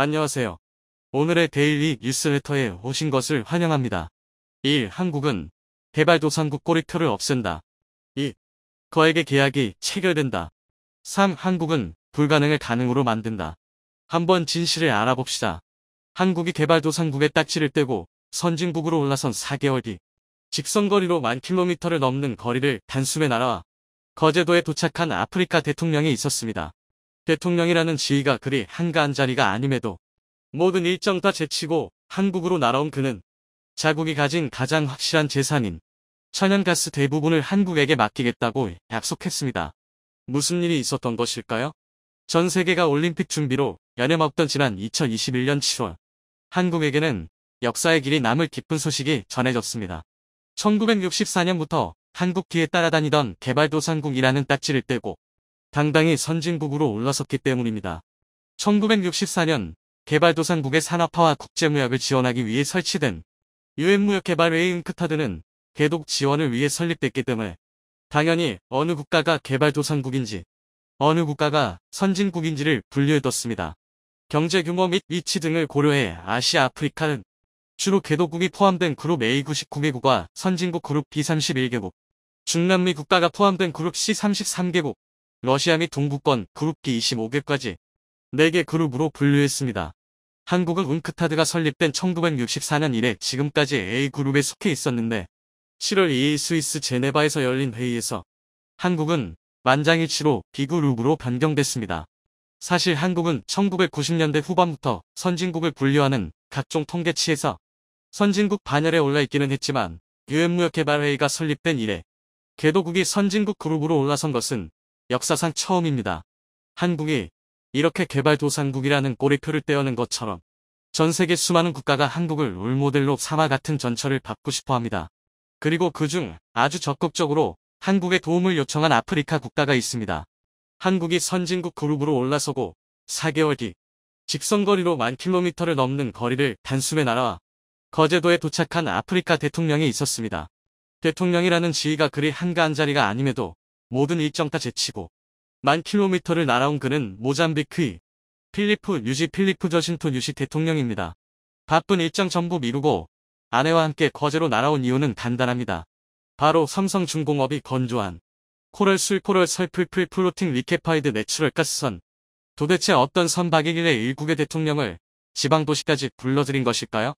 안녕하세요. 오늘의 데일리 뉴스레터에 오신 것을 환영합니다. 1. 한국은 개발도상국 꼬리표를 없앤다. 2. 거액의 계약이 체결된다. 3. 한국은 불가능을 가능으로 만든다. 한번 진실을 알아봅시다. 한국이 개발도상국에 딱지를 떼고 선진국으로 올라선 4개월 뒤 직선거리로 10,000km를 넘는 거리를 단숨에 날아와 거제도에 도착한 아프리카 대통령이 있었습니다. 대통령이라는 지위가 그리 한가한 자리가 아님에도 모든 일정 다 제치고 한국으로 날아온 그는 자국이 가진 가장 확실한 재산인 천연가스 대부분을 한국에게 맡기겠다고 약속했습니다. 무슨 일이 있었던 것일까요? 전 세계가 올림픽 준비로 연연먹던 지난 2021년 7월 한국에게는 역사의 길이 남을 기쁜 소식이 전해졌습니다. 1964년부터 한국 뒤에 따라다니던 개발도상국이라는 딱지를 떼고 당당히 선진국으로 올라섰기 때문입니다. 1964년 개발도상국의 산업화와 국제무역을 지원하기 위해 설치된 유엔무역개발회의 잉크타드는 개독 지원을 위해 설립됐기 때문에 당연히 어느 국가가 개발도상국인지 어느 국가가 선진국인지를 분류해뒀습니다. 경제규모 및 위치 등을 고려해 아시아 아프리카는 주로 개도국이 포함된 그룹 A 99개국과 선진국 그룹 B 31개국, 중남미 국가가 포함된 그룹 C 33개국, 러시아 및 동부권 그룹 D 25개까지 4개 그룹으로 분류했습니다. 한국은 웅크타드가 설립된 1964년 이래 지금까지 A그룹에 속해 있었는데 7월 2일 스위스 제네바에서 열린 회의에서 한국은 만장일치로 B그룹으로 변경됐습니다. 사실 한국은 1990년대 후반부터 선진국을 분류하는 각종 통계치에서 선진국 반열에 올라있기는 했지만 유엔무역개발회의가 설립된 이래 개도국이 선진국 그룹으로 올라선 것은 역사상 처음입니다. 한국이 이렇게 개발도상국이라는 꼬리표를 떼어낸 것처럼 전 세계 수많은 국가가 한국을 롤모델로 삼아 같은 전철을 밟고 싶어 합니다. 그리고 그중 아주 적극적으로 한국에 도움을 요청한 아프리카 국가가 있습니다. 한국이 선진국 그룹으로 올라서고 4개월 뒤 직선거리로 10,000km를 넘는 거리를 단숨에 날아와 거제도에 도착한 아프리카 대통령이 있었습니다. 대통령이라는 지위가 그리 한가한 자리가 아님에도 모든 일정 다 제치고 10,000km를 날아온 그는 모잠비크의 필리프 저신토 뉴시 대통령입니다. 바쁜 일정 전부 미루고 아내와 함께 거제로 날아온 이유는 간단합니다. 바로 삼성중공업이 건조한 코럴 설풀풀 플로팅 리케파이드 내추럴 가스선. 도대체 어떤 선박이길래 일국의 대통령을 지방도시까지 불러들인 것일까요?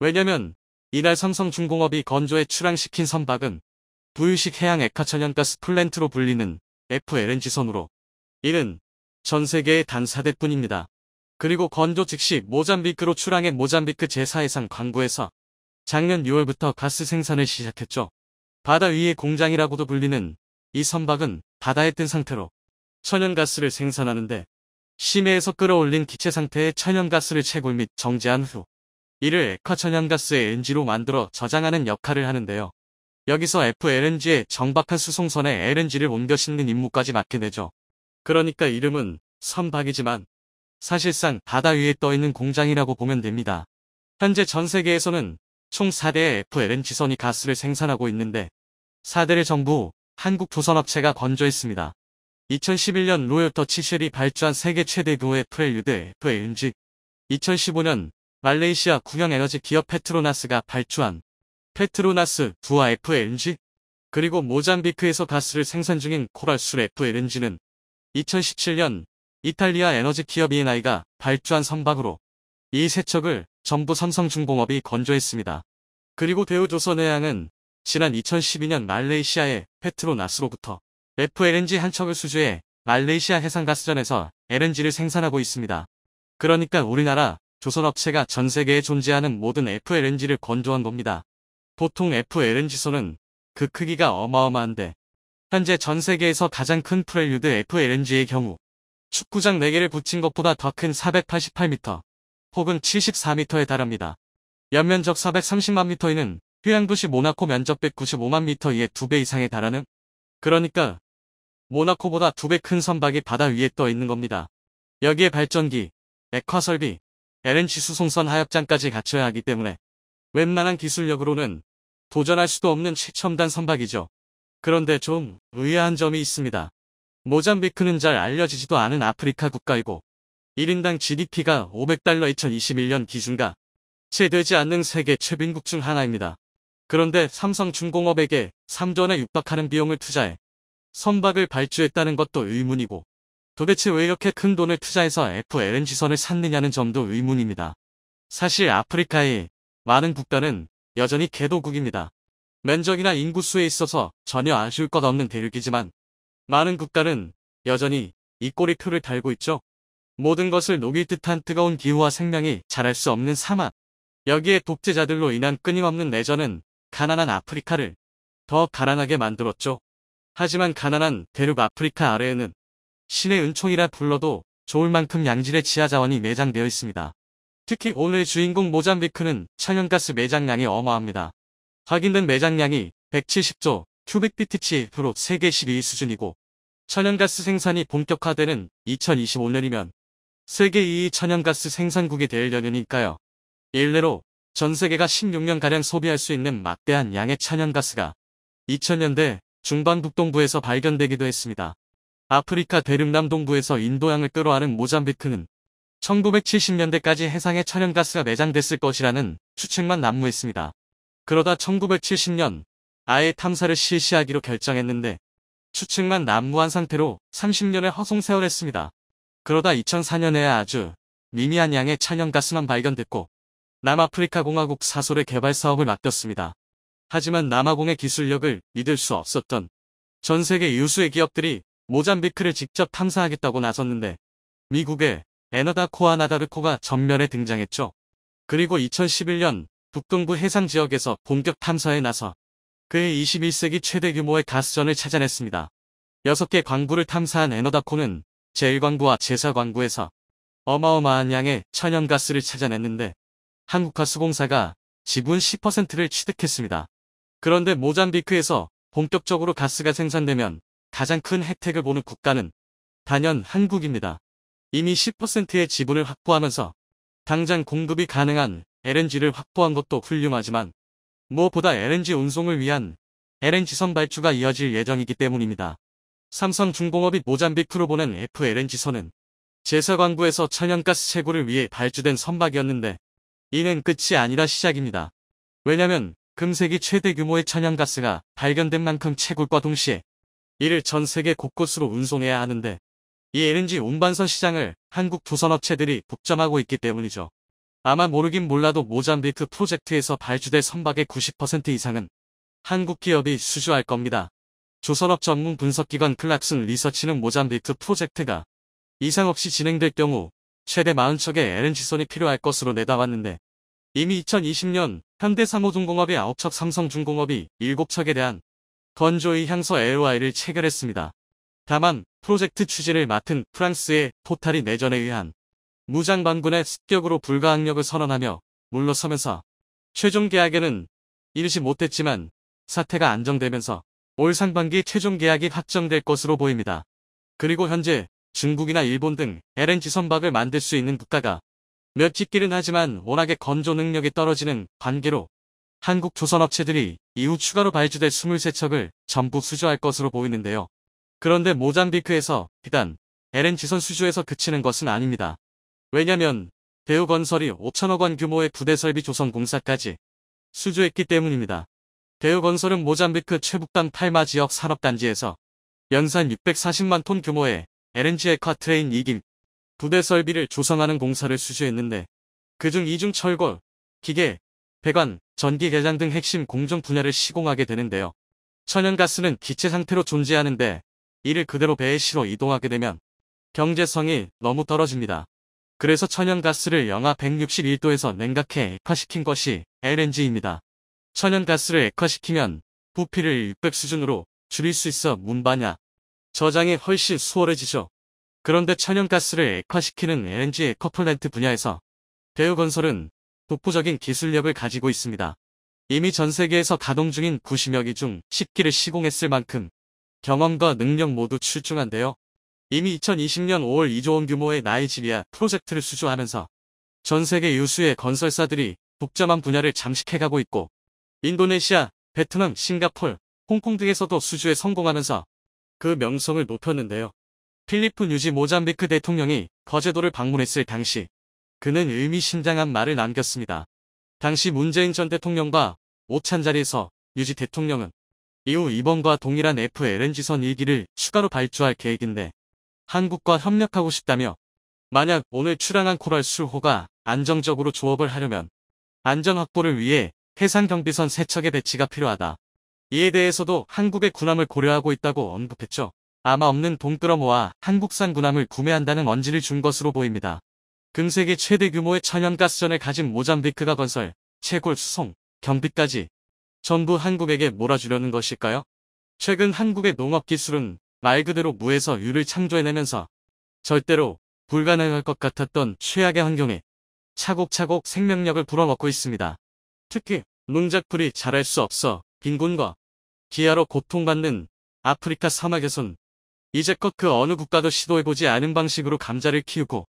왜냐면 이날 삼성중공업이 건조에 출항시킨 선박은 부유식 해양 액화천연가스 플랜트로 불리는 FLNG선으로 이는 전 세계의 단 4대뿐입니다. 그리고 건조 즉시 모잠비크로 출항해 모잠비크 제4해상 광구에서 작년 6월부터 가스 생산을 시작했죠. 바다 위의 공장이라고도 불리는 이 선박은 바다에 뜬 상태로 천연가스를 생산하는데 심해에서 끌어올린 기체 상태의 천연가스를 채굴 및 정제한 후 이를 액화천연가스의 NG로 만들어 저장하는 역할을 하는데요. 여기서 FLNG의 정박한 수송선에 LNG를 옮겨 싣는 임무까지 맡게 되죠. 그러니까 이름은 선박이지만 사실상 바다 위에 떠있는 공장이라고 보면 됩니다. 현재 전 세계에서는 총 4대의 FLNG선이 가스를 생산하고 있는데 4대를 전부 한국 조선업체가 건조했습니다. 2011년 로열 더치 쉘이 발주한 세계 최대 규모의 프렐류드 FLNG, 2015년 말레이시아 국영에너지 기업 페트로나스가 발주한 페트로나스 두아 FLNG, 그리고 모잠비크에서 가스를 생산 중인 코랄술 FLNG는 2017년 이탈리아 에너지 기업 ENI가 발주한 선박으로 이 세 척을 전부 삼성중공업이 건조했습니다. 그리고 대우조선해양은 지난 2012년 말레이시아의 페트로나스로부터 FLNG 한 척을 수주해 말레이시아 해상가스전에서 LNG를 생산하고 있습니다. 그러니까 우리나라 조선업체가 전 세계에 존재하는 모든 FLNG를 건조한 겁니다. 보통 FLNG선은 그 크기가 어마어마한데 현재 전 세계에서 가장 큰 프렐류드 FLNG의 경우 축구장 4개를 붙인 것보다 더 큰 488m 혹은 74m에 달합니다. 연면적 430만 미터이는 휴양도시 모나코 면적 195만 미터의 2배 이상에 달하는, 그러니까 모나코보다 2배 큰 선박이 바다 위에 떠 있는 겁니다. 여기에 발전기, 액화설비, LNG 수송선 하역장까지 갖춰야 하기 때문에 웬만한 기술력으로는 도전할 수도 없는 최첨단 선박이죠. 그런데 좀 의아한 점이 있습니다. 모잠비크는 잘 알려지지도 않은 아프리카 국가이고 1인당 GDP가 $500 2021년 기준가 채 되지 않는 세계 최빈국 중 하나입니다. 그런데 삼성중공업에게 3조 원에 육박하는 비용을 투자해 선박을 발주했다는 것도 의문이고 도대체 왜 이렇게 큰 돈을 투자해서 FLNG선을 샀느냐는 점도 의문입니다. 사실 아프리카의 많은 국가는 여전히 개도국입니다. 면적이나 인구수에 있어서 전혀 아쉬울 것 없는 대륙이지만 많은 국가는 여전히 이 꼬리표를 달고 있죠. 모든 것을 녹일 듯한 뜨거운 기후와 생명이 자랄 수 없는 사막. 여기에 독재자들로 인한 끊임없는 내전은 가난한 아프리카를 더 가난하게 만들었죠. 하지만 가난한 대륙 아프리카 아래에는 신의 은총이라 불러도 좋을 만큼 양질의 지하자원이 매장되어 있습니다. 특히 오늘의 주인공 모잠비크는 천연가스 매장량이 어마합니다. 확인된 매장량이 170조 큐빅피트치로 세계 12위 수준이고 천연가스 생산이 본격화되는 2025년이면 세계 2위 천연가스 생산국이 될 예정이니까요. 일례로 전 세계가 16년가량 소비할 수 있는 막대한 양의 천연가스가 2000년대 중반 북동부에서 발견되기도 했습니다. 아프리카 대륙 남동부에서 인도양을 끌어안은 모잠비크는 1970년대까지 해상에 천연가스가 매장됐을 것이라는 추측만 난무했습니다. 그러다 1970년 아예 탐사를 실시하기로 결정했는데 추측만 난무한 상태로 30년의 허송세월했습니다. 그러다 2004년에 아주 미미한 양의 천연가스만 발견됐고 남아프리카 공화국 사솔의 개발 사업을 맡겼습니다. 하지만 남아공의 기술력을 믿을 수 없었던 전 세계 유수의 기업들이 모잠비크를 직접 탐사하겠다고 나섰는데 미국의 에너다코와 나다르코가 전면에 등장했죠. 그리고 2011년 북동부 해상 지역에서 본격 탐사에 나서 그해 21세기 최대 규모의 가스전을 찾아냈습니다. 6개 광구를 탐사한 에너다코는 제1광구와 제4광구에서 어마어마한 양의 천연가스를 찾아냈는데 한국가스공사가 지분 10%를 취득했습니다. 그런데 모잠비크에서 본격적으로 가스가 생산되면 가장 큰 혜택을 보는 국가는 단연 한국입니다. 이미 10%의 지분을 확보하면서 당장 공급이 가능한 LNG를 확보한 것도 훌륭하지만 무엇보다 LNG 운송을 위한 LNG선 발주가 이어질 예정이기 때문입니다. 삼성중공업이 모잠비크로 보낸 FLNG선은 제4광구에서 천연가스 채굴을 위해 발주된 선박이었는데 이는 끝이 아니라 시작입니다. 왜냐면 금세기 최대 규모의 천연가스가 발견된 만큼 채굴과 동시에 이를 전 세계 곳곳으로 운송해야 하는데 이 LNG 운반선 시장을 한국 조선업체들이 독점하고 있기 때문이죠. 아마 모르긴 몰라도 모잠비크 프로젝트에서 발주될 선박의 90% 이상은 한국 기업이 수주할 겁니다. 조선업 전문 분석기관 클락슨 리서치는 모잠비크 프로젝트가 이상 없이 진행될 경우 최대 40척의 LNG선이 필요할 것으로 내다봤는데 이미 2020년 현대상호중공업이 9척 삼성중공업이 7척에 대한 건조의 향서 LOI를 체결했습니다. 다만 프로젝트 추진을 맡은 프랑스의 토탈이 내전에 의한 무장반군의 습격으로 불가항력을 선언하며 물러서면서 최종 계약에는 이르지 못했지만 사태가 안정되면서 올 상반기 최종 계약이 확정될 것으로 보입니다. 그리고 현재 중국이나 일본 등 LNG 선박을 만들 수 있는 국가가 몇 있기는 하지만 워낙에 건조 능력이 떨어지는 관계로 한국 조선업체들이 이후 추가로 발주될 23척을 전부 수주할 것으로 보이는데요. 그런데 모잠비크에서 비단 LNG선 수주에서 그치는 것은 아닙니다. 왜냐면 대우건설이 5천억 원 규모의 부대 설비 조성공사까지 수주했기 때문입니다. 대우건설은 모잠비크 최북단 팔마 지역 산업단지에서 연산 640만 톤 규모의 LNG 에콰트레인 2기 부대 설비를 조성하는 공사를 수주했는데 그중 이중철골, 기계, 배관, 전기 개장 등 핵심 공정 분야를 시공하게 되는데요. 천연가스는 기체 상태로 존재하는데 이를 그대로 배에 실어 이동하게 되면 경제성이 너무 떨어집니다. 그래서 천연가스를 영하 161도에서 냉각해 액화시킨 것이 LNG입니다. 천연가스를 액화시키면 부피를 600 수준으로 줄일 수 있어 문반야 저장이 훨씬 수월해지죠. 그런데 천연가스를 액화시키는 LNG 에커플랜트 분야에서 대우건설은 독보적인 기술력을 가지고 있습니다. 이미 전 세계에서 가동 중인 90여 기 중 10기를 시공했을 만큼 경험과 능력 모두 출중한데요. 이미 2020년 5월 2조 원 규모의 나이지리아 프로젝트를 수주하면서 전 세계 유수의 건설사들이 독점한 분야를 잠식해가고 있고 인도네시아, 베트남, 싱가폴, 홍콩 등에서도 수주에 성공하면서 그 명성을 높였는데요. 필리프 뉴지 모잠비크 대통령이 거제도를 방문했을 당시 그는 의미심장한 말을 남겼습니다. 당시 문재인 전 대통령과 오찬 자리에서 뉴지 대통령은 이후 이번과 동일한 FLNG선 1기를 추가로 발주할 계획인데 한국과 협력하고 싶다며 만약 오늘 출항한 코랄 술호가 안정적으로 조업을 하려면 안전 확보를 위해 해상경비선 3척의 배치가 필요하다. 이에 대해서도 한국의 군함을 고려하고 있다고 언급했죠. 아마 없는 돈 끌어모아 한국산 군함을 구매한다는 언지를 준 것으로 보입니다. 금세계 최대 규모의 천연가스전을 가진 모잠비크가 건설, 채굴, 수송, 경비까지 전부 한국에게 몰아주려는 것일까요? 최근 한국의 농업기술은 말 그대로 무에서 유를 창조해내면서 절대로 불가능할 것 같았던 최악의 환경에 차곡차곡 생명력을 불어넣고 있습니다. 특히 농작물이 자랄 수 없어 빈곤과 기아로 고통받는 아프리카 사막에선 이제껏 그 어느 국가도 시도해보지 않은 방식으로 감자를 키우고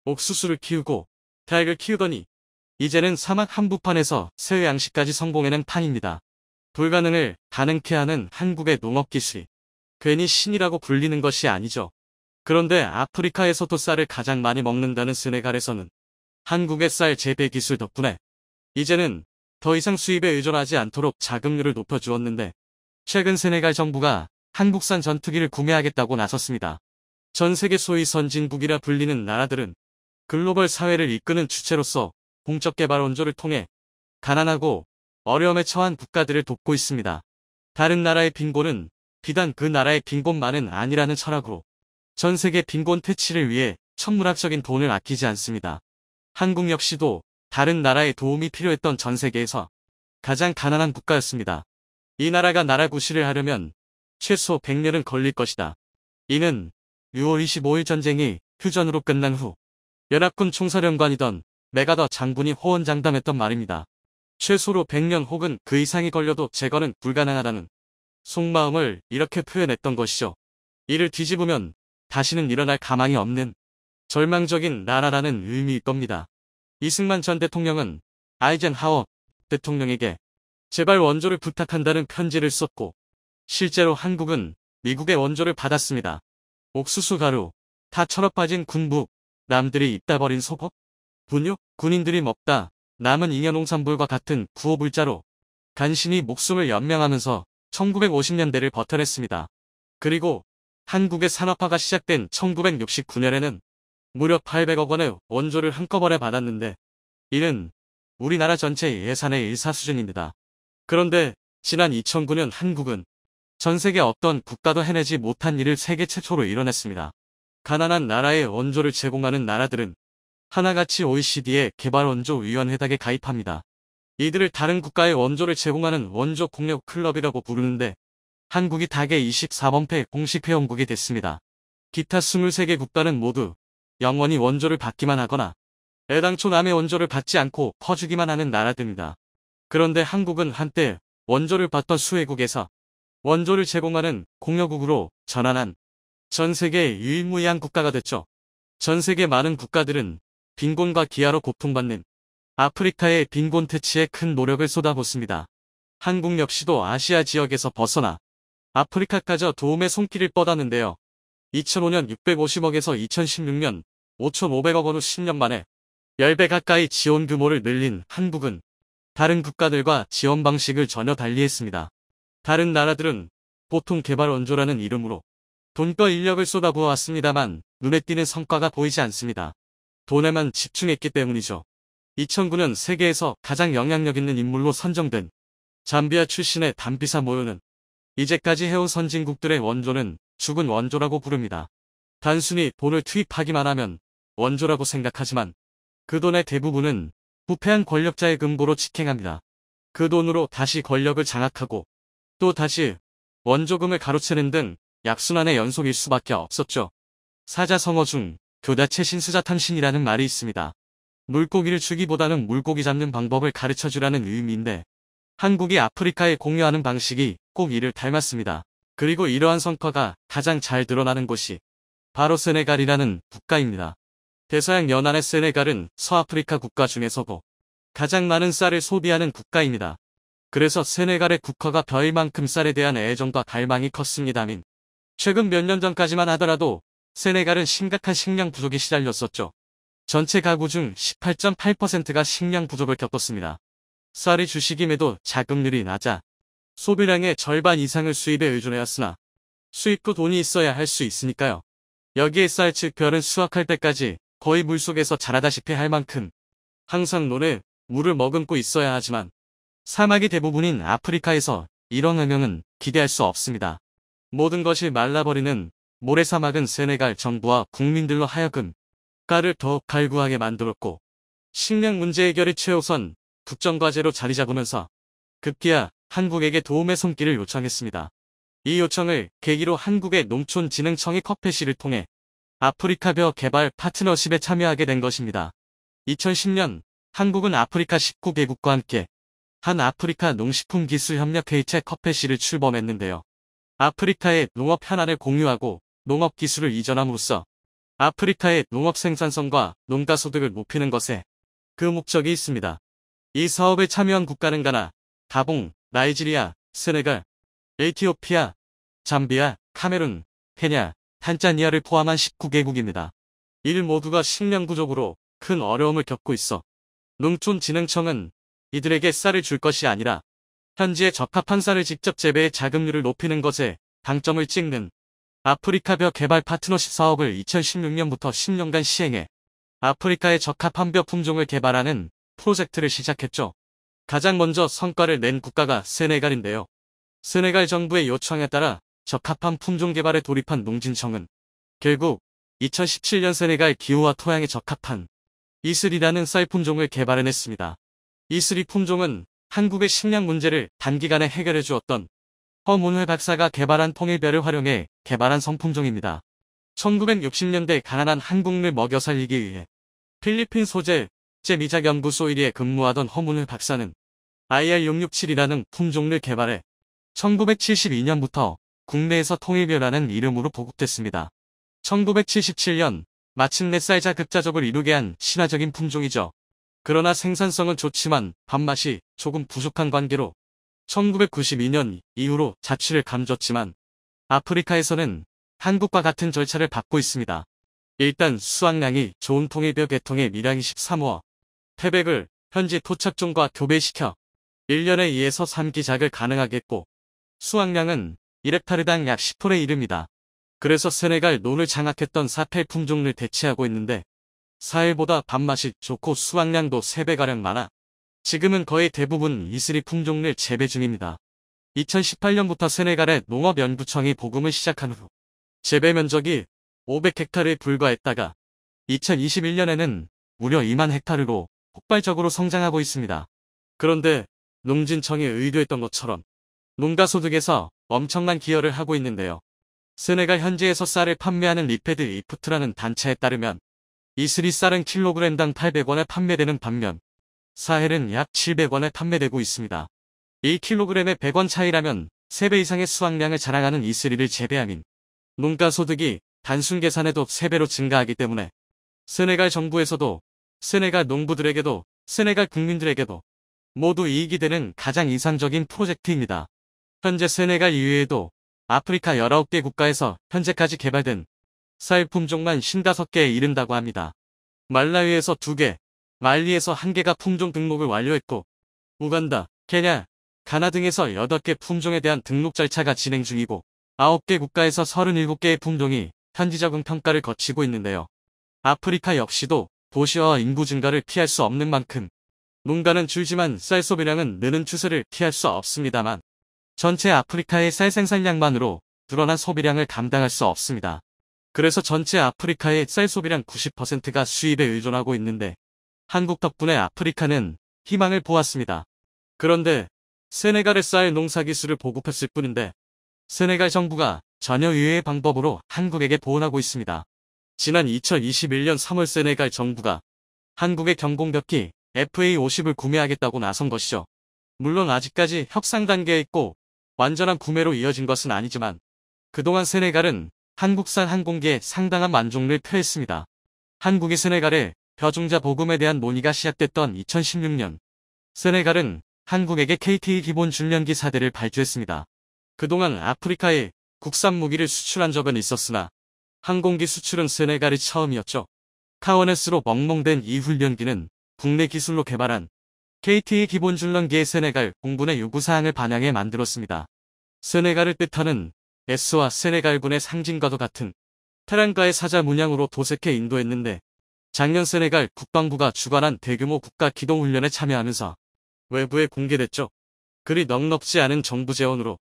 옥수수를 키우고 닭을 키우더니 이제는 사막 한복판에서 새 양식까지 성공해낸 판입니다. 불가능을 가능케 하는 한국의 농업기술이 괜히 신이라고 불리는 것이 아니죠. 그런데 아프리카에서도 쌀을 가장 많이 먹는다는 세네갈에서는 한국의 쌀 재배 기술 덕분에 이제는 더 이상 수입에 의존하지 않도록 자급률을 높여주었는데 최근 세네갈 정부가 한국산 전투기를 구매하겠다고 나섰습니다. 전 세계 소위 선진국이라 불리는 나라들은 글로벌 사회를 이끄는 주체로서 공적 개발 원조를 통해 가난하고 어려움에 처한 국가들을 돕고 있습니다. 다른 나라의 빈곤은 비단 그 나라의 빈곤만은 아니라는 철학으로 전 세계 빈곤 퇴치를 위해 천문학적인 돈을 아끼지 않습니다. 한국 역시도 다른 나라의 도움이 필요했던 전 세계에서 가장 가난한 국가였습니다. 이 나라가 나라 구실을 하려면 최소 100년은 걸릴 것이다. 이는 6월 25일 전쟁이 휴전으로 끝난 후 연합군 총사령관이던 메가더 장군이 호언장담했던 말입니다. 최소로 100년 혹은 그 이상이 걸려도 재건은 불가능하다는 속마음을 이렇게 표현했던 것이죠. 이를 뒤집으면 다시는 일어날 가망이 없는 절망적인 나라라는 의미일 겁니다. 이승만 전 대통령은 아이젠하워 대통령에게 제발 원조를 부탁한다는 편지를 썼고 실제로 한국은 미국의 원조를 받았습니다. 옥수수 가루, 다 철없빠진 군부, 남들이 입다 버린 소금, 분유, 군인들이 먹다 남은 잉여농산물과 같은 구호불자로 간신히 목숨을 연명하면서 1950년대를 버텨냈습니다. 그리고 한국의 산업화가 시작된 1969년에는 무려 800억 원의 원조를 한꺼번에 받았는데 이는 우리나라 전체 예산의 일사 수준입니다. 그런데 지난 2009년 한국은 전 세계 어떤 국가도 해내지 못한 일을 세계 최초로 이뤄냈습니다. 가난한 나라에 원조를 제공하는 나라들은 하나같이 OECD의 개발원조위원회닥에 가입합니다. 이들을 다른 국가의 원조를 제공하는 원조 공력 클럽이라고 부르는데 한국이 닥의 24번패 공식 회원국이 됐습니다. 기타 23개 국가는 모두 영원히 원조를 받기만 하거나 애당초 남의 원조를 받지 않고 퍼주기만 하는 나라들입니다. 그런데 한국은 한때 원조를 받던 수혜국에서 원조를 제공하는 공여국으로 전환한 전 세계 유일무이한 국가가 됐죠. 전 세계 많은 국가들은 빈곤과 기아로 고통받는 아프리카의 빈곤 퇴치에 큰 노력을 쏟아붓습니다. 한국 역시도 아시아 지역에서 벗어나 아프리카까지 도움의 손길을 뻗었는데요. 2005년 650억에서 2016년 5,500억 원 후 10년 만에 10배 가까이 지원 규모를 늘린 한국은 다른 국가들과 지원 방식을 전혀 달리했습니다. 다른 나라들은 보통 개발 원조라는 이름으로 돈과 인력을 쏟아부어왔습니다만 눈에 띄는 성과가 보이지 않습니다. 돈에만 집중했기 때문이죠. 2009년 세계에서 가장 영향력 있는 인물로 선정된 잠비아 출신의 담비사 모요는 이제까지 해온 선진국들의 원조는 죽은 원조라고 부릅니다. 단순히 돈을 투입하기만 하면 원조라고 생각하지만 그 돈의 대부분은 부패한 권력자의 금고로 직행합니다. 그 돈으로 다시 권력을 장악하고 또 다시 원조금을 가로채는 등 약순환의 연속일 수밖에 없었죠. 사자성어 중 교다채신 수자탕신이라는 말이 있습니다. 물고기를 주기보다는 물고기 잡는 방법을 가르쳐주라는 의미인데 한국이 아프리카에 공유하는 방식이 꼭 이를 닮았습니다. 그리고 이러한 성과가 가장 잘 드러나는 곳이 바로 세네갈이라는 국가입니다. 대서양 연안의 세네갈은 서아프리카 국가 중에서도 가장 많은 쌀을 소비하는 국가입니다. 그래서 세네갈의 국화가 벼일 만큼 쌀에 대한 애정과 갈망이 컸습니다민 최근 몇 년 전까지만 하더라도 세네갈은 심각한 식량 부족에 시달렸었죠. 전체 가구 중 18.8%가 식량 부족을 겪었습니다. 쌀이 주식임에도 자급률이 낮아 소비량의 절반 이상을 수입에 의존해왔으나 수입도 돈이 있어야 할 수 있으니까요. 여기에 쌀 즉 별은 수확할 때까지 거의 물속에서 자라다시피 할 만큼 항상 논에 물을 머금고 있어야 하지만 사막이 대부분인 아프리카에서 이런 환경은 기대할 수 없습니다. 모든 것이 말라버리는 모래사막은 세네갈 정부와 국민들로 하여금 가를 더욱 갈구하게 만들었고 식량 문제 해결이 최우선 국정과제로 자리 잡으면서 급기야 한국에게 도움의 손길을 요청했습니다. 이 요청을 계기로 한국의 농촌진흥청이 커패시를 통해 아프리카벼 개발 파트너십에 참여하게 된 것입니다. 2010년 한국은 아프리카 19개국과 함께 한 아프리카 농식품기술협력회의체 커패시를 출범했는데요. 아프리카의 농업 현안을 공유하고 농업 기술을 이전함으로써 아프리카의 농업 생산성과 농가 소득을 높이는 것에 그 목적이 있습니다. 이 사업에 참여한 국가는 가나, 가봉, 나이지리아, 세네갈, 에티오피아, 잠비아, 카메룬, 케냐, 탄자니아를 포함한 19개국입니다. 이들 모두가 식량 부족으로 큰 어려움을 겪고 있어 농촌진흥청은 이들에게 쌀을 줄 것이 아니라 현지에 적합한 쌀을 직접 재배해 자급률을 높이는 것에 방점을 찍는 아프리카벼 개발 파트너십 사업을 2016년부터 10년간 시행해 아프리카에 적합한 벼 품종을 개발하는 프로젝트를 시작했죠. 가장 먼저 성과를 낸 국가가 세네갈인데요. 세네갈 정부의 요청에 따라 적합한 품종 개발에 돌입한 농진청은 결국 2017년 세네갈 기후와 토양에 적합한 이슬이라는 쌀 품종을 개발해냈습니다. 이슬이 품종은 한국의 식량 문제를 단기간에 해결해 주었던 허문회 박사가 개발한 통일벼를 활용해 개발한 성품종입니다. 1960년대 가난한 한국을 먹여 살리기 위해 필리핀 소재 미작연구소 1위에 근무하던 허문회 박사는 IR667이라는 품종을 개발해 1972년부터 국내에서 통일벼라는 이름으로 보급됐습니다. 1977년 마침내 쌀자 급자족을 이루게 한 신화적인 품종이죠. 그러나 생산성은 좋지만 밥맛이 조금 부족한 관계로 1992년 이후로 자취를 감췄지만 아프리카에서는 한국과 같은 절차를 밟고 있습니다. 일단 수확량이 좋은 통일벼 계통의 밀양이 13호, 태백을 현지 토착종과 교배시켜 1년에 2에서 3기작을 가능하게 했고 수확량은 1헥타르당 약 10톤에 이릅니다. 그래서 세네갈 논을 장악했던 사펠 품종을 대체하고 있는데 사헬보다 밥맛이 좋고 수확량도 3배가량 많아 지금은 거의 대부분 이슬이 품종을 재배 중입니다. 2018년부터 세네갈의 농업연구청이 보금을 시작한 후 재배 면적이 500헥타르에 불과했다가 2021년에는 무려 2만 헥타르로 폭발적으로 성장하고 있습니다. 그런데 농진청이 의도했던 것처럼 농가 소득에서 엄청난 기여를 하고 있는데요. 세네갈 현지에서 쌀을 판매하는 리페드 이프트라는 단체에 따르면 이슬이 쌀은 킬로그램당 800원에 판매되는 반면 사헬은 약 700원에 판매되고 있습니다. 1kg에 100원 차이라면 3배 이상의 수확량을 자랑하는 이슬이를 재배하면 농가 소득이 단순 계산해도 3배로 증가하기 때문에 세네갈 정부에서도 세네갈 농부들에게도 세네갈 국민들에게도 모두 이익이 되는 가장 이상적인 프로젝트입니다. 현재 세네갈 이외에도 아프리카 19개 국가에서 현재까지 개발된 쌀 품종만 55개에 이른다고 합니다. 말라위에서 2개, 말리에서 1개가 품종 등록을 완료했고 우간다, 케냐, 가나 등에서 8개 품종에 대한 등록 절차가 진행 중이고 9개 국가에서 37개의 품종이 현지 적응 평가를 거치고 있는데요. 아프리카 역시도 도시화와 인구 증가를 피할 수 없는 만큼 농가는 줄지만 쌀 소비량은 느는 추세를 피할 수 없습니다만 전체 아프리카의 쌀 생산량만으로 드러난 소비량을 감당할 수 없습니다. 그래서 전체 아프리카의 쌀 소비량 90%가 수입에 의존하고 있는데 한국 덕분에 아프리카는 희망을 보았습니다. 그런데 세네갈의 쌀 농사 기술을 보급했을 뿐인데 세네갈 정부가 전혀 의외의 방법으로 한국에게 보온하고 있습니다. 지난 2021년 3월 세네갈 정부가 한국의 경공벽기 FA50을 구매하겠다고 나선 것이죠. 물론 아직까지 협상 단계에 있고 완전한 구매로 이어진 것은 아니지만 그동안 세네갈은 한국산 항공기에 상당한 만족을 표했습니다. 한국이 세네갈에 벼종자 보급에 대한 논의가 시작됐던 2016년 세네갈은 한국에게 KT 기본 줄련기 4대를 발주했습니다. 그동안 아프리카에 국산 무기를 수출한 적은 있었으나 항공기 수출은 세네갈이 처음이었죠. 카원S로 멍멍된 이 훈련기는 국내 기술로 개발한 KT의 기본 줄넘기의 세네갈 공군의 요구사항을 반영해 만들었습니다. 세네갈을 뜻하는 S와 세네갈군의 상징과도 같은 테란가의 사자 문양으로 도색해 인도했는데 작년 세네갈 국방부가 주관한 대규모 국가 기동훈련에 참여하면서 외부에 공개됐죠. 그리 넉넉지 않은 정부 재원으로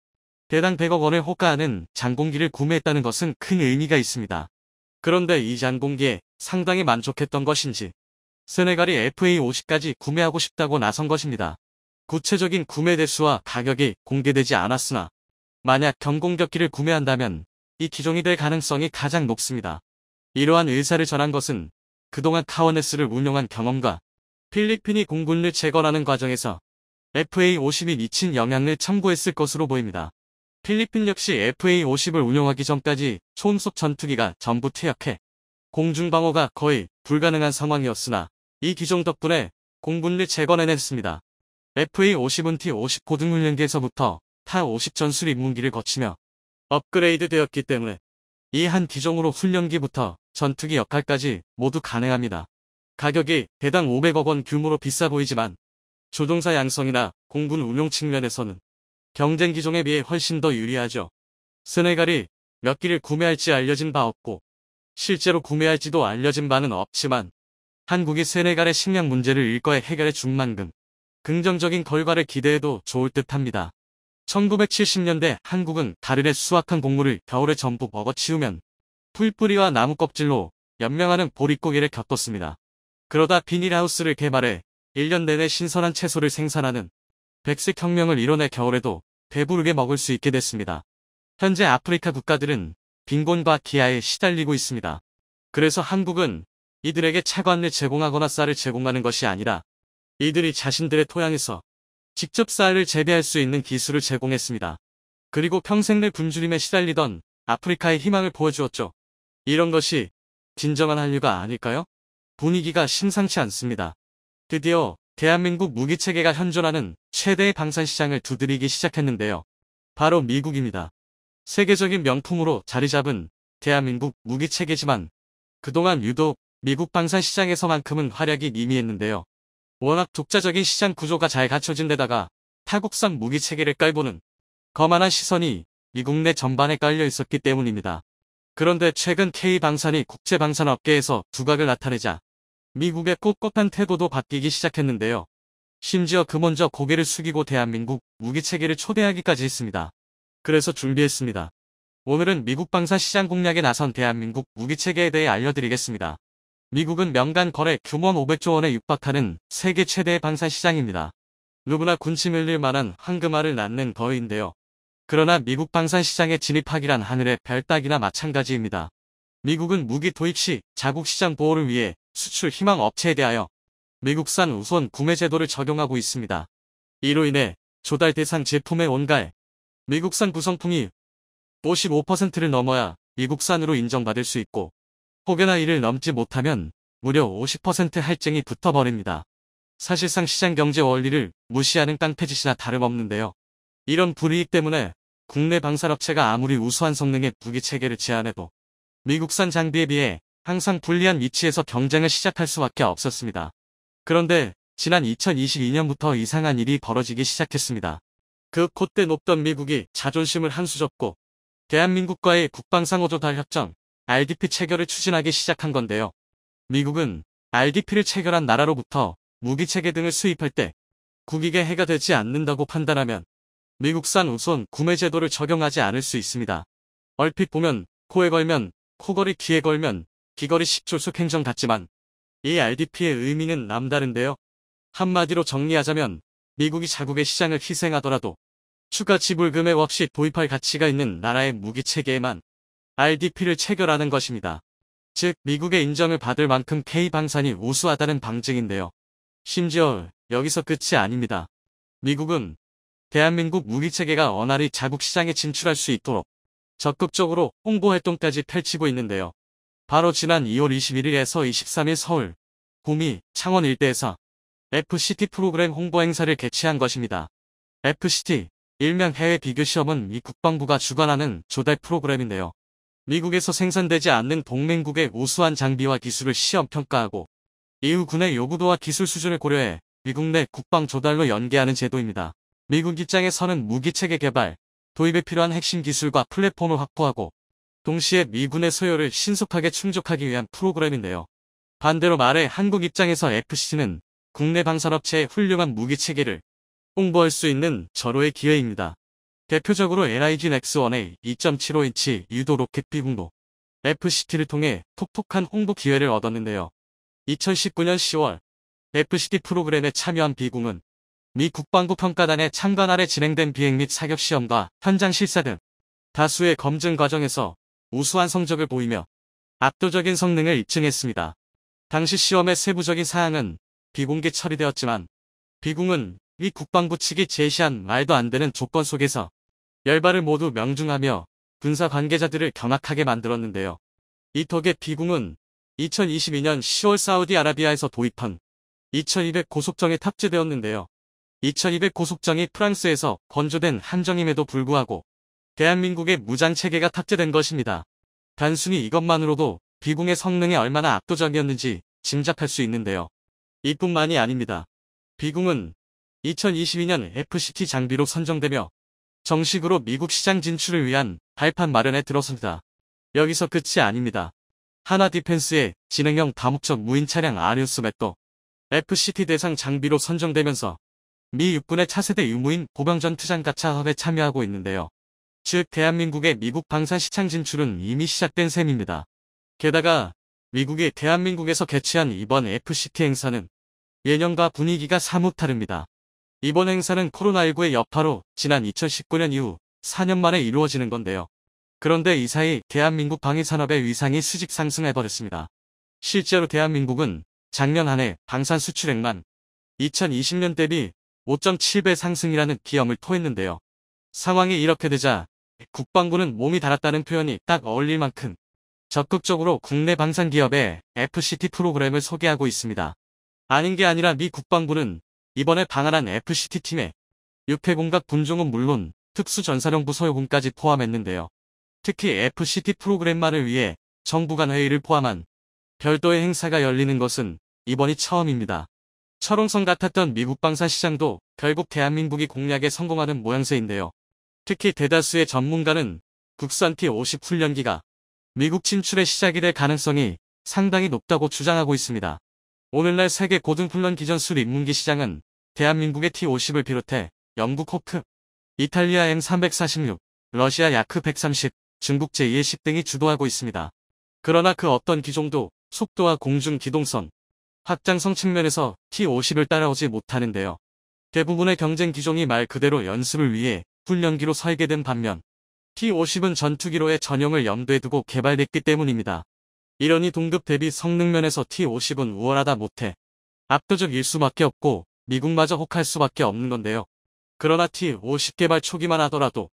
대당 100억 원을 호가하는 장공기를 구매했다는 것은 큰 의미가 있습니다. 그런데 이 장공기에 상당히 만족했던 것인지 세네갈이 FA-50까지 구매하고 싶다고 나선 것입니다. 구체적인 구매 대수와 가격이 공개되지 않았으나 만약 경공격기를 구매한다면 이 기종이 될 가능성이 가장 높습니다. 이러한 의사를 전한 것은 그동안 카원S를 운용한 경험과 필리핀이 공군을 재건하는 과정에서 FA-50이 미친 영향을 참고했을 것으로 보입니다. 필리핀 역시 FA-50을 운용하기 전까지 초음속 전투기가 전부 퇴역해 공중방어가 거의 불가능한 상황이었으나 이 기종 덕분에 공군을 재건해냈습니다. FA-50은 T-50 고등훈련기에서부터 타-50 전술 입문기를 거치며 업그레이드 되었기 때문에 이 한 기종으로 훈련기부터 전투기 역할까지 모두 가능합니다. 가격이 대당 500억 원 규모로 비싸 보이지만 조종사 양성이나 공군 운용 측면에서는 경쟁 기종에 비해 훨씬 더 유리하죠. 세네갈이 몇 기를 구매할지 알려진 바 없고 실제로 구매할지도 알려진 바는 없지만 한국이 세네갈의 식량 문제를 일거에 해결해 준 만큼 긍정적인 결과를 기대해도 좋을 듯합니다. 1970년대 한국은 가을에 수확한 곡물을 겨울에 전부 먹어치우면 풀뿌리와 나무 껍질로 연명하는 보릿고개를 겪었습니다. 그러다 비닐하우스를 개발해 1년 내내 신선한 채소를 생산하는 백색혁명을 이뤄내 겨울에도 배부르게 먹을 수 있게 됐습니다. 현재 아프리카 국가들은 빈곤과 기아에 시달리고 있습니다. 그래서 한국은 이들에게 차관을 제공하거나 쌀을 제공하는 것이 아니라 이들이 자신들의 토양에서 직접 쌀을 재배할 수 있는 기술을 제공했습니다. 그리고 평생 내 굶주림에 시달리던 아프리카의 희망을 보여주었죠. 이런 것이 진정한 한류가 아닐까요? 분위기가 심상치 않습니다. 드디어 대한민국 무기체계가 현존하는 최대의 방산시장을 두드리기 시작했는데요. 바로 미국입니다. 세계적인 명품으로 자리잡은 대한민국 무기체계지만 그동안 유독 미국 방산시장에서만큼은 활약이 미미했는데요. 워낙 독자적인 시장 구조가 잘 갖춰진 데다가 타국산 무기체계를 깔보는 거만한 시선이 미국 내 전반에 깔려 있었기 때문입니다. 그런데 최근 K방산이 국제방산업계에서 두각을 나타내자 미국의 꼿꼿한 태도도 바뀌기 시작했는데요. 심지어 그 먼저 고개를 숙이고 대한민국 무기체계를 초대하기까지 했습니다. 그래서 준비했습니다. 오늘은 미국 방산 시장 공략에 나선 대한민국 무기체계에 대해 알려드리겠습니다. 미국은 명간 거래 규모 500조 원에 육박하는 세계 최대의 방산 시장입니다. 누구나 군침 흘릴 만한 황금알을 낳는 거위인데요. 그러나 미국 방산 시장에 진입하기란 하늘의 별 따기나 마찬가지입니다. 미국은 무기 도입 시 자국 시장 보호를 위해 수출 희망 업체에 대하여 미국산 우선 구매 제도를 적용하고 있습니다. 이로 인해 조달 대상 제품의 원가에 미국산 구성품이 55%를 넘어야 미국산으로 인정받을 수 있고 혹여나 이를 넘지 못하면 무려 50% 할증이 붙어버립니다. 사실상 시장 경제 원리를 무시하는 깡패짓이나 다름없는데요. 이런 불이익 때문에 국내 방산업체가 아무리 우수한 성능의 무기체계를 제안해도 미국산 장비에 비해 항상 불리한 위치에서 경쟁을 시작할 수밖에 없었습니다. 그런데 지난 2022년부터 이상한 일이 벌어지기 시작했습니다. 그 콧대 높던 미국이 자존심을 한 수 접고 대한민국과의 국방상호조달 협정 RDP 체결을 추진하기 시작한 건데요. 미국은 RDP를 체결한 나라로부터 무기체계 등을 수입할 때 국익에 해가 되지 않는다고 판단하면 미국산 우선 구매 제도를 적용하지 않을 수 있습니다. 얼핏 보면 코에 걸면 코걸이, 귀에 걸면 귀걸이 식졸속 행정 같지만 이 RDP의 의미는 남다른데요. 한마디로 정리하자면 미국이 자국의 시장을 희생하더라도 추가 지불 금액 없이 도입할 가치가 있는 나라의 무기체계에만 RDP를 체결하는 것입니다. 즉 미국의 인정을 받을 만큼 K방산이 우수하다는 방증인데요. 심지어 여기서 끝이 아닙니다. 미국은 대한민국 무기체계가 원활히 자국 시장에 진출할 수 있도록 적극적으로 홍보활동까지 펼치고 있는데요. 바로 지난 2월 21일에서 23일 서울, 구미, 창원 일대에서 FCT 프로그램 홍보 행사를 개최한 것입니다. FCT, 일명 해외 비교 시험은 미 국방부가 주관하는 조달 프로그램인데요. 미국에서 생산되지 않는 동맹국의 우수한 장비와 기술을 시험 평가하고 이후 군의 요구도와 기술 수준을 고려해 미국 내 국방 조달로 연계하는 제도입니다. 미국 입장에서는 무기체계 개발, 도입에 필요한 핵심 기술과 플랫폼을 확보하고 동시에 미군의 소요를 신속하게 충족하기 위한 프로그램인데요. 반대로 말해 한국 입장에서 FCT는 국내 방산업체의 훌륭한 무기체계를 홍보할 수 있는 절호의 기회입니다. 대표적으로 LIG 넥스1의 2.75인치 유도 로켓 비공도 FCT를 통해 톡톡한 홍보 기회를 얻었는데요. 2019년 10월 FCT 프로그램에 참여한 비공은 미 국방부 평가단의 참관 아래 진행된 비행 및 사격 시험과 현장 실사 등 다수의 검증 과정에서 우수한 성적을 보이며 압도적인 성능을 입증했습니다. 당시 시험의 세부적인 사항은 비공개 처리되었지만 비공은 미 국방부 측이 제시한 말도 안 되는 조건 속에서 열발을 모두 명중하며 군사 관계자들을 경악하게 만들었는데요. 이 덕에 비공은 2022년 10월 사우디아라비아에서 도입한 2200 고속정에 탑재되었는데요. 2200 고속정이 프랑스에서 건조된 함정임에도 불구하고 대한민국의 무장체계가 탑재된 것입니다. 단순히 이것만으로도 비공의 성능이 얼마나 압도적이었는지 짐작할 수 있는데요. 이뿐만이 아닙니다. 비공은 2022년 FCT 장비로 선정되며 정식으로 미국 시장 진출을 위한 발판 마련에 들어섭니다. 여기서 끝이 아닙니다. 하나 디펜스의 지능형 다목적 무인 차량 아리우스 맷도 FCT 대상 장비로 선정되면서 미 육군의 차세대 유무인 보병전 투장 가차 사업에 참여하고 있는데요. 즉 대한민국의 미국 방산 시장 진출은 이미 시작된 셈입니다. 게다가 미국이 대한민국에서 개최한 이번 FCT 행사는 예년과 분위기가 사뭇 다릅니다. 이번 행사는 코로나19의 여파로 지난 2019년 이후 4년 만에 이루어지는 건데요. 그런데 이 사이 대한민국 방위산업의 위상이 수직 상승해버렸습니다. 실제로 대한민국은 작년 한 해 방산 수출액만 2020년 대비 5.7배 상승이라는 기염을 토했는데요. 상황이 이렇게 되자 국방부는 몸이 달았다는 표현이 딱 어울릴 만큼 적극적으로 국내 방산 기업의 FCT 프로그램을 소개하고 있습니다. 아닌 게 아니라 미 국방부는 이번에 방한한 FCT 팀에 육해공각 분종은 물론 특수전사령부 소요군까지 포함했는데요. 특히 FCT 프로그램만을 위해 정부 간 회의를 포함한 별도의 행사가 열리는 것은 이번이 처음입니다. 철옹성 같았던 미국 방산 시장도 결국 대한민국이 공략에 성공하는 모양새인데요. 특히 대다수의 전문가는 국산 T-50 훈련기가 미국 진출의 시작이 될 가능성이 상당히 높다고 주장하고 있습니다. 오늘날 세계 고등훈련 기전술 입문기 시장은 대한민국의 T-50을 비롯해 영국 호크, 이탈리아 M346, 러시아 야크 130, 중국 제2의 10 등이 주도하고 있습니다. 그러나 그 어떤 기종도 속도와 공중 기동성, 확장성 측면에서 T-50을 따라오지 못하는데요. 대부분의 경쟁 기종이 말 그대로 연습을 위해 훈련기로 설계된 반면 T-50은 전투기로의 전용을 염두에 두고 개발됐기 때문입니다. 이러니 동급 대비 성능면에서 T-50은 우월하다 못해 압도적일 수밖에 없고 미국마저 혹할 수밖에 없는 건데요. 그러나 T-50 개발 초기만 하더라도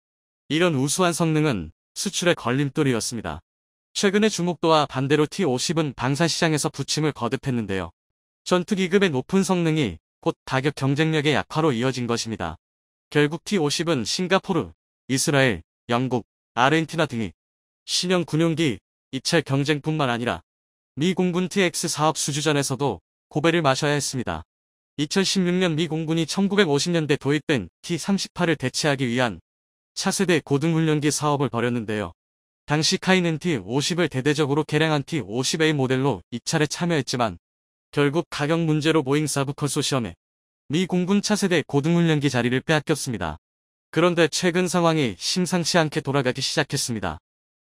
이런 우수한 성능은 수출의 걸림돌이었습니다. 최근의 주목도와 반대로 T-50은 방산시장에서 부침을 거듭했는데요. 전투기급의 높은 성능이 곧 가격 경쟁력의 약화로 이어진 것입니다. 결국 T-50은 싱가포르, 이스라엘, 영국, 아르헨티나 등이 신형 군용기, 입찰 경쟁뿐만 아니라 미 공군 TX 사업 수주전에서도 고배를 마셔야 했습니다. 2016년 미 공군이 1950년대 도입된 T-38을 대체하기 위한 차세대 고등훈련기 사업을 벌였는데요. 당시 카이는 T-50을 대대적으로 개량한 T-50A 모델로 입찰에 참여했지만 결국 가격 문제로 보잉 사브 컨소시엄에 미 공군 차세대 고등훈련기 자리를 빼앗겼습니다. 그런데 최근 상황이 심상치 않게 돌아가기 시작했습니다.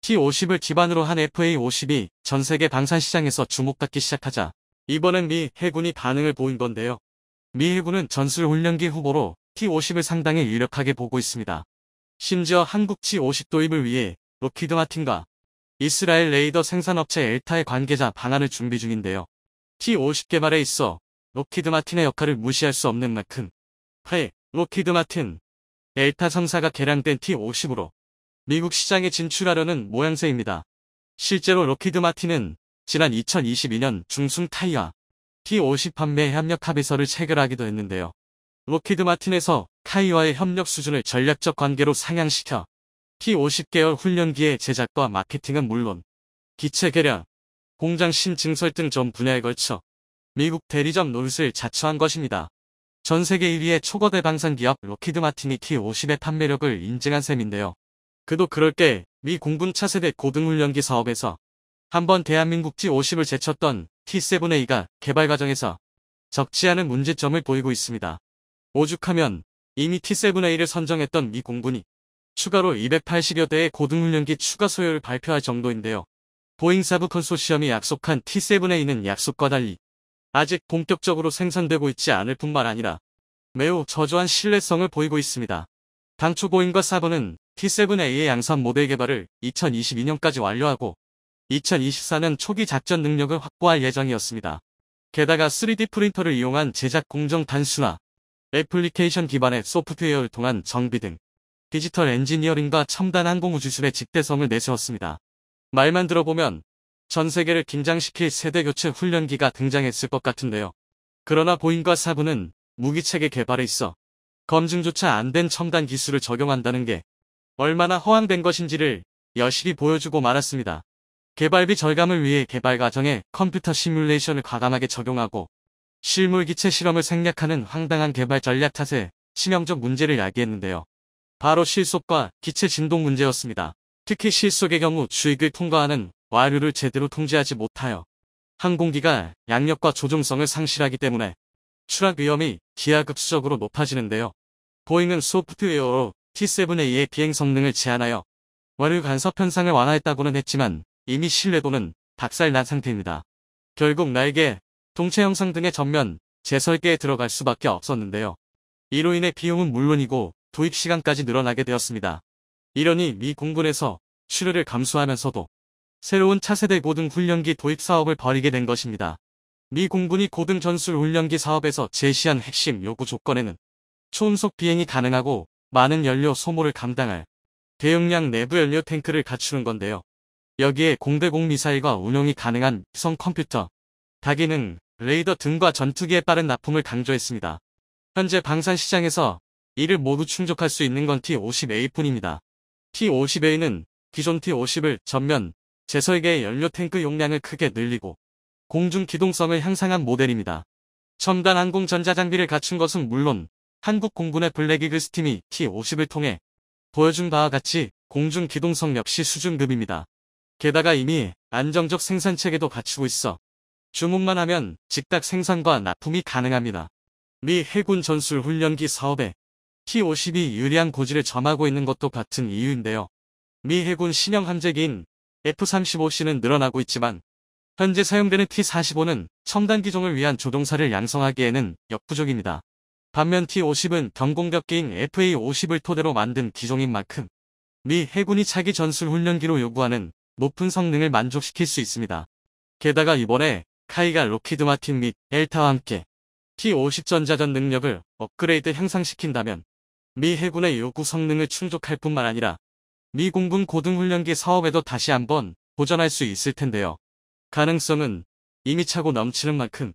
T-50을 기반으로 한 FA-50이 전 세계 방산 시장에서 주목받기 시작하자 이번엔 미 해군이 반응을 보인 건데요. 미 해군은 전술훈련기 후보로 T-50을 상당히 유력하게 보고 있습니다. 심지어 한국 T-50 도입을 위해 록히드 마틴과 이스라엘 레이더 생산업체 엘타의 관계자 방안을 준비 중인데요. T-50 개발에 있어 록히드 마틴의 역할을 무시할 수 없는 만큼 록히드 마틴, 엘타 상사가 개량된 T-50으로 미국 시장에 진출하려는 모양새입니다. 실제로 록히드 마틴은 지난 2022년 중순 카이와 T-50 판매 협력 합의서를 체결하기도 했는데요. 록히드 마틴에서 카이와의 협력 수준을 전략적 관계로 상향시켜 T-50 계열 훈련기의 제작과 마케팅은 물론 기체 개량, 공장 신증설 등 전 분야에 걸쳐 미국 대리점 노릇을 자처한 것입니다. 전 세계 1위의 초거대 방산기업 록히드 마틴이 T-50의 판매력을 인증한 셈인데요. 그도 그럴 게 미 공군 차세대 고등훈련기 사업에서 한번 대한민국 T-50을 제쳤던 T-7A가 개발 과정에서 적지 않은 문제점을 보이고 있습니다. 오죽하면 이미 T-7A를 선정했던 미 공군이 추가로 280여 대의 고등훈련기 추가 소요를 발표할 정도인데요. 보잉 사부 컨소시엄이 약속한 T-7A는 약속과 달리 아직 본격적으로 생산되고 있지 않을 뿐만 아니라 매우 저조한 신뢰성을 보이고 있습니다. 당초 보잉과 사부는 T-7A의 양산 모델 개발을 2022년까지 완료하고 2024년 초기 작전 능력을 확보할 예정이었습니다. 게다가 3D 프린터를 이용한 제작 공정 단순화, 애플리케이션 기반의 소프트웨어를 통한 정비 등 디지털 엔지니어링과 첨단 항공우주술의 직대성을 내세웠습니다. 말만 들어보면 전 세계를 긴장시킬 세대 교체 훈련기가 등장했을 것 같은데요. 그러나 보잉과 사부는 무기체계 개발에 있어 검증조차 안 된 첨단 기술을 적용한다는 게 얼마나 허황된 것인지를 여실히 보여주고 말았습니다. 개발비 절감을 위해 개발 과정에 컴퓨터 시뮬레이션을 과감하게 적용하고 실물 기체 실험을 생략하는 황당한 개발 전략 탓에 치명적 문제를 야기했는데요. 바로 실속과 기체 진동 문제였습니다. 특히 실속의 경우 주익을 통과하는 와류를 제대로 통제하지 못하여 항공기가 양력과 조종성을 상실하기 때문에 추락 위험이 기하급수적으로 높아지는데요. 보잉은 소프트웨어로 T-7A의 비행 성능을 제한하여 와류 간섭 현상을 완화했다고는 했지만 이미 신뢰도는 박살난 상태입니다. 결국 날개, 동체 형상 등의 전면 재설계에 들어갈 수밖에 없었는데요. 이로 인해 비용은 물론이고 도입 시간까지 늘어나게 되었습니다. 이러니 미 공군에서 출혈을 감수하면서도 새로운 차세대 고등 훈련기 도입 사업을 벌이게 된 것입니다. 미 공군이 고등 전술 훈련기 사업에서 제시한 핵심 요구 조건에는 초음속 비행이 가능하고 많은 연료 소모를 감당할 대용량 내부 연료 탱크를 갖추는 건데요. 여기에 공대공 미사일과 운용이 가능한 위성 컴퓨터, 다기능, 레이더 등과 전투기에 빠른 납품을 강조했습니다. 현재 방산 시장에서 이를 모두 충족할 수 있는 건 T-50A뿐입니다. T-50A는 기존 T-50을 전면 재설계의 연료 탱크 용량을 크게 늘리고 공중 기동성을 향상한 모델입니다. 첨단 항공 전자장비를 갖춘 것은 물론 한국 공군의 블랙이글 스팀이 T-50을 통해 보여준 바와 같이 공중 기동성 역시 수준급입니다. 게다가 이미 안정적 생산체계도 갖추고 있어 주문만 하면 즉각 생산과 납품이 가능합니다. 미 해군 전술 훈련기 사업에 T-50이 유리한 고지를 점하고 있는 것도 같은 이유인데요. 미 해군 신형 함재기인 F-35C는 늘어나고 있지만 현재 사용되는 T-45는 첨단 기종을 위한 조종사를 양성하기에는 역부족입니다. 반면 T-50은 경공격기인 FA-50을 토대로 만든 기종인 만큼 미 해군이 차기 전술 훈련기로 요구하는 높은 성능을 만족시킬 수 있습니다. 게다가 이번에 카이가 록히드 마틴 및 엘타와 함께 T-50 전자전 능력을 업그레이드 향상시킨다면 미 해군의 요구 성능을 충족할 뿐만 아니라 미 공군 고등훈련기 사업에도 다시 한번 도전할 수 있을 텐데요. 가능성은 이미 차고 넘치는 만큼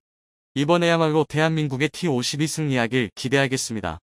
이번에야말로 대한민국의 T-50이 승리하길 기대하겠습니다.